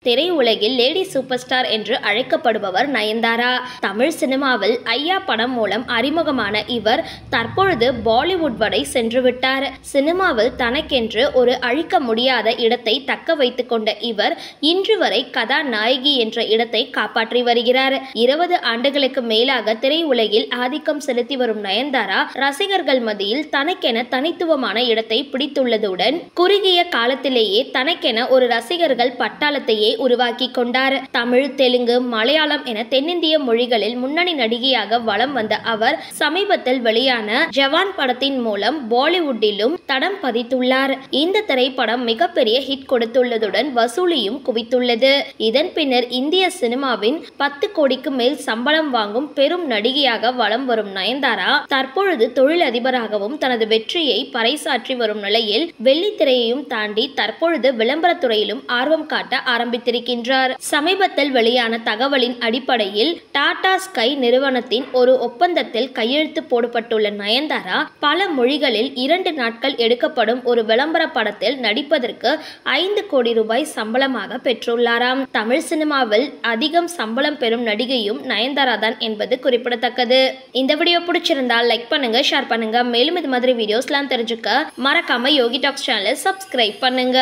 திரையுலகில் lady super star என்று அழைக்கப்படுபவர் நயன்தாரா. தமிழ் சினிமாவில் ஐயா படம் மூலம் அறிமுகமான இவர் தற்பொழுது பாலிவுட் வரை சென்றுவிட்டார். சினிமாவில் தனக்கென்று ஒரு அழிக்க முடியாத இடத்தை தக்க வைத்துக் கொண்ட இவர் இன்று வரை கதாநாயகி என்ற இடத்தை காப்பாற்றி வருகிறார். 20 ஆண்டுகளுக்கு மேலாக திரையுலகில் ஆதிக்கம் செலுத்தி வரும் நயன்தாரா ரசிகர்கள் மத்தியில் தனக்கென தனித்துவமான இடத்தை பிடித்துள்ளதுடன் குறுகிய காலத்திலேயே தனக்கென ஒரு ரசிகர்கள் பட்டாளத்தையே உருவாக்கி கொண்டார். தமிழ், தெலுங்கு, மலையாளம் என தென்னிந்திய மொழிகளில் முன்னணி நடிகையாக வலம் வந்த அவர் சமீபத்தில் வெளியான ஜவான் படத்தின் மூலம் பாலிவுட்டிலும் தடம் பதித்துள்ளார். இந்த திரைப்படம் மிகப்பெரிய ஹிட் கொடுத்துள்ளதுடன் வசூலியும் குவித்துள்ளது. இதன் பின்னர் இந்திய சினிமாவின் 10 கோடிக்கு மேல் சம்பளம் வாங்கும் பெரும் நடிகையாக வலம் வரும் நயன்தாரா தற்பொழுது தொழிலதிபராகவும் தனது வெற்றியை பறைசாற்றி வரும் நிலையில் வெள்ளித்திரையையும் தாண்டி தற்பொழுது விளம்பரத்துறையிலும் ஆர்வம் காட்ட ஆரம்பித்திருக்கின்றார். சமீபத்தில் வெளியான தகவலின் அடிப்படையில் டாடா ஸ்கை நிறுவனத்தின் ஒரு ஒப்பந்தத்தில் கையெழுத்து போடப்பட்டுள்ள நயன்தாரா பல மொழிகளில் 2 நாட்கள் எடுக்கப்படும் ஒரு விளம்பர படத்தில் நடிப்பதற்கு 5 கோடி ரூபாய் சம்பளமாக பெற்றுள்ளாராம். தமிழ் சினிமாவில் அதிகம் சம்பளம் பெறும் நடிகையும் நயன்தாரா தான் என்பது குறிப்பிடத்தக்கது. இந்த வீடியோ பிடிச்சிருந்தால் லைக் பண்ணுங்க, ஷேர் பண்ணுங்க. மேலும் இது மாதிரி வீடியோஸ்லாம் தெரிஞ்சுக்க மறக்காம யோகி டாக்ஸ் சேனலை சப்ஸ்கிரைப் பண்ணுங்க.